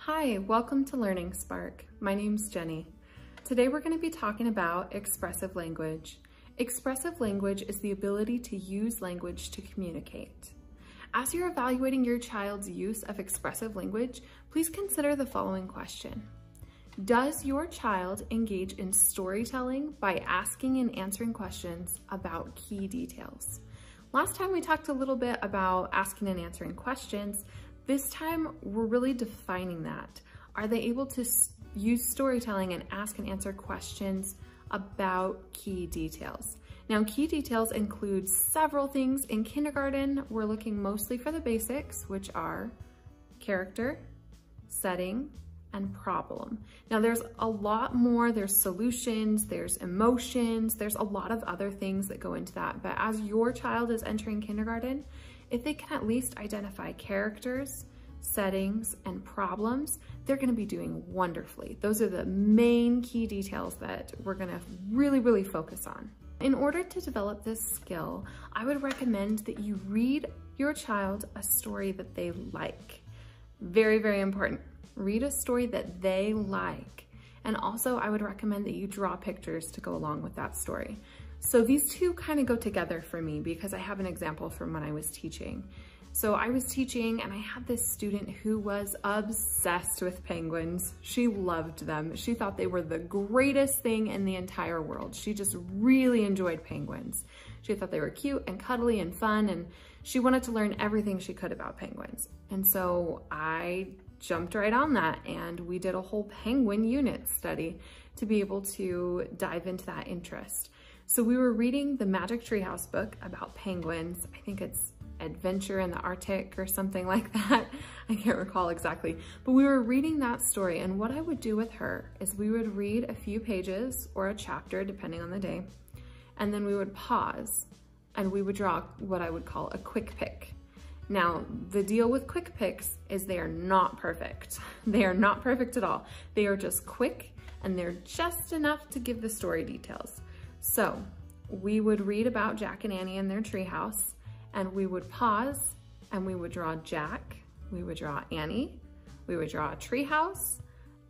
Hi, welcome to Learning Spark. My name's Jenny. Today we're going to be talking about expressive language. Expressive language is the ability to use language to communicate. As you're evaluating your child's use of expressive language, please consider the following question. Does your child engage in storytelling by asking and answering questions about key details? Last time we talked a little bit about asking and answering questions. This time we're really defining that. Are they able to use storytelling and ask and answer questions about key details? Now, key details include several things. In kindergarten, we're looking mostly for the basics, which are character, setting, and problem. Now there's a lot more, there's solutions, there's emotions, there's a lot of other things that go into that. But as your child is entering kindergarten, if they can at least identify characters, settings, and problems, they're gonna be doing wonderfully. Those are the main key details that we're gonna really focus on. In order to develop this skill, I would recommend that you read your child a story that they like. Very important. Read a story that they like. And also I would recommend that you draw pictures to go along with that story. So these two kind of go together for me because I have an example from when I was teaching. So I was teaching and I had this student who was obsessed with penguins. She loved them. She thought they were the greatest thing in the entire world. She just really enjoyed penguins. She thought they were cute and cuddly and fun, and she wanted to learn everything she could about penguins. And so I jumped right on that and we did a whole penguin unit study to be able to dive into that interest. So we were reading the Magic Treehouse book about penguins. I think it's Adventure in the Arctic or something like that. I can't recall exactly, but we were reading that story, and what I would do with her is we would read a few pages or a chapter depending on the day, and then we would pause and we would draw what I would call a quick pick. Now, the deal with quick picks is they are not perfect. They are not perfect at all. They are just quick and they're just enough to give the story details. So we would read about Jack and Annie in their treehouse, and we would pause and we would draw Jack, we would draw Annie, we would draw a treehouse,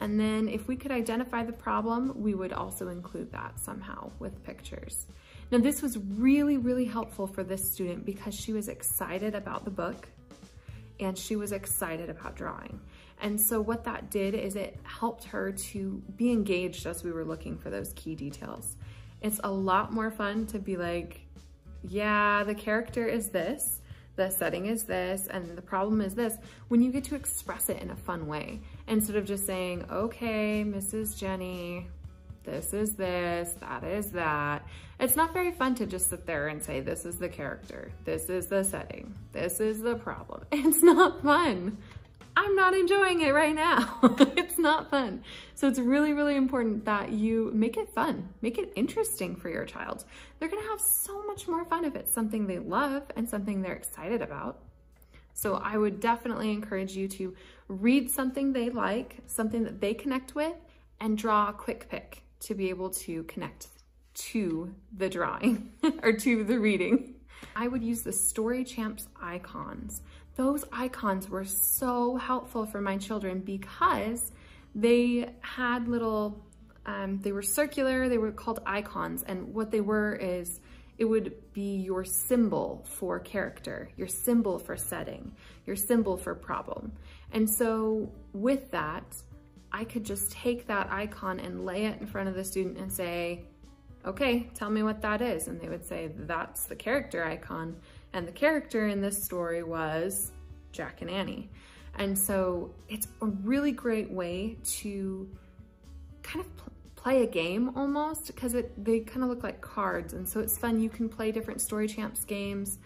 and then if we could identify the problem, we would also include that somehow with pictures. Now this was really helpful for this student because she was excited about the book and she was excited about drawing. And so what that did is it helped her to be engaged as we were looking for those key details. It's a lot more fun to be like, yeah, the character is this, the setting is this, and the problem is this, when you get to express it in a fun way, instead of just saying, okay, Mrs. Jenny, this is this, that is that. It's not very fun to just sit there and say, this is the character, this is the setting, this is the problem. It's not fun. I'm not enjoying it right now. It's not fun. So it's really important that you make it fun, make it interesting for your child. They're gonna have so much more fun if it's something they love and something they're excited about. So I would definitely encourage you to read something they like, something that they connect with, and draw a quick pick to be able to connect to the drawing or to the reading. I would use the Story Champs icons. Those icons were so helpful for my children because they had little, they were circular, they were called icons, and what they were is it would be your symbol for character, your symbol for setting, your symbol for problem. And so with that, I could just take that icon and lay it in front of the student and say, okay, tell me what that is. And they would say, that's the character icon. And the character in this story was Jack and Annie. And so it's a really great way to kind of play a game almost, because they kind of look like cards. And so it's fun. You can play different Story Champs games.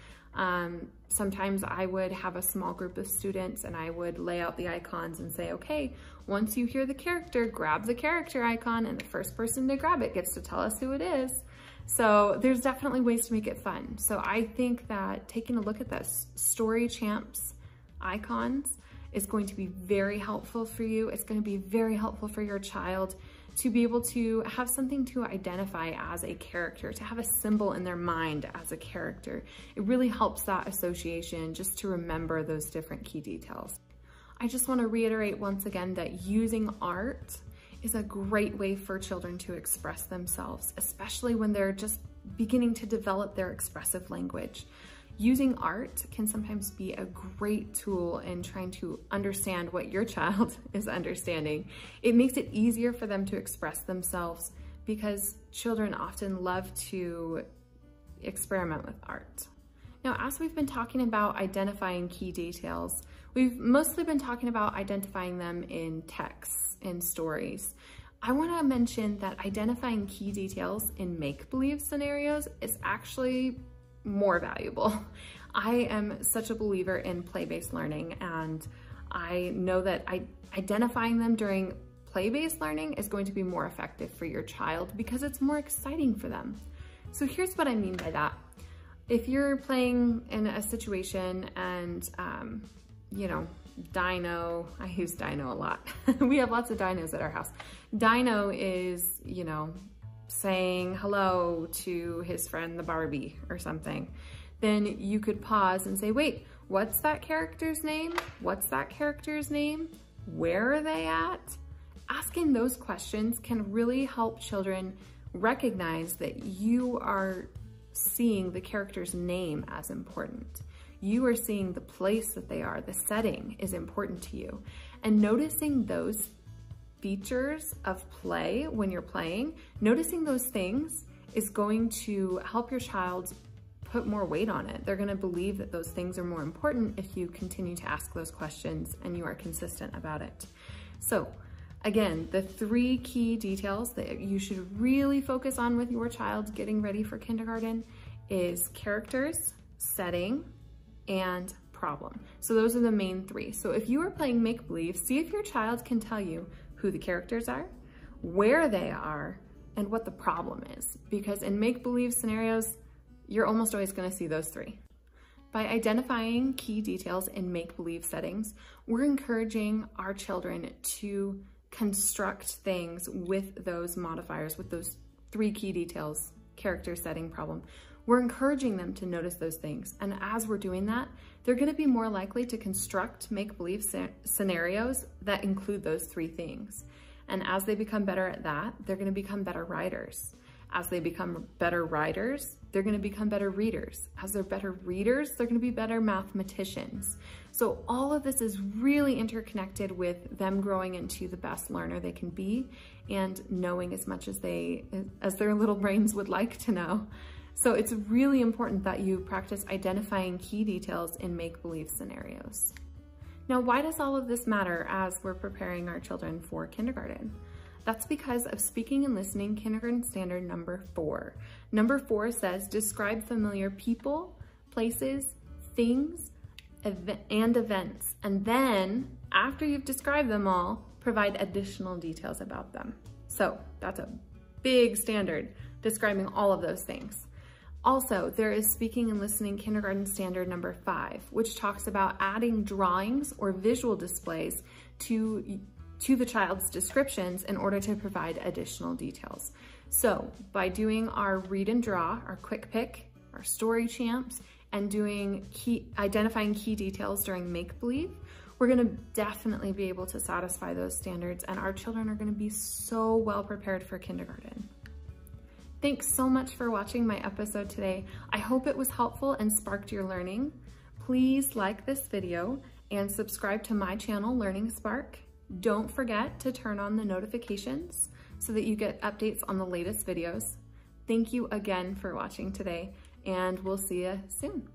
Sometimes I would have a small group of students and I would lay out the icons and say, okay, once you hear the character, grab the character icon, and the first person to grab it gets to tell us who it is. So there's definitely ways to make it fun. So I think that taking a look at that Story Champs icons is going to be very helpful for you. It's going to be very helpful for your child to be able to have something to identify as a character, to have a symbol in their mind as a character. It really helps that association just to remember those different key details. I just want to reiterate once again that using art is a great way for children to express themselves, especially when they're just beginning to develop their expressive language. Using art can sometimes be a great tool in trying to understand what your child is understanding. It makes it easier for them to express themselves because children often love to experiment with art. Now, as we've been talking about identifying key details, we've mostly been talking about identifying them in texts, in stories. I want to mention that identifying key details in make-believe scenarios is actually more valuable. I am such a believer in play-based learning, and I know that identifying them during play-based learning is going to be more effective for your child because it's more exciting for them. So here's what I mean by that. If you're playing in a situation and, you know, Dino, I use Dino a lot. We have lots of dinos at our house. Dino is, you know, saying hello to his friend the Barbie or something. Then you could pause and say, wait, what's that character's name? What's that character's name? Where are they at? Asking those questions can really help children recognize that you are seeing the character's name as important. You are seeing the place that they are, the setting is important to you. And noticing those features of play when you're playing, noticing those things is going to help your child put more weight on it. They're gonna believe that those things are more important if you continue to ask those questions and you are consistent about it. So again, the 3 key details that you should really focus on with your child getting ready for kindergarten is characters, setting, and problem. So those are the main 3. So if you are playing make-believe, see if your child can tell you who the characters are, where they are, and what the problem is. Because in make-believe scenarios, you're almost always going to see those 3. By identifying key details in make-believe settings, we're encouraging our children to construct things with those modifiers, with those 3 key details, character, setting, problem. We're encouraging them to notice those things. And as we're doing that, they're going to be more likely to construct make-believe scenarios that include those 3 things. And as they become better at that, they're going to become better writers. As they become better writers, they're going to become better readers. As they're better readers, they're going to be better mathematicians. So all of this is really interconnected with them growing into the best learner they can be and knowing as much as their little brains would like to know. So it's really important that you practice identifying key details in make-believe scenarios. Now, why does all of this matter as we're preparing our children for kindergarten? That's because of speaking and listening kindergarten standard number 4. Number 4 says, describe familiar people, places, things, and events. And then, after you've described them all, provide additional details about them. So that's a big standard, describing all of those things. Also, there is speaking and listening kindergarten standard number 5, which talks about adding drawings or visual displays to the child's descriptions in order to provide additional details. So by doing our read and draw, our quick pick, our story champs, and doing identifying key details during make-believe, we're gonna definitely be able to satisfy those standards, and our children are gonna be so well prepared for kindergarten. Thanks so much for watching my episode today. I hope it was helpful and sparked your learning. Please like this video and subscribe to my channel, Learning Spark. Don't forget to turn on the notifications so that you get updates on the latest videos. Thank you again for watching today, and we'll see you soon.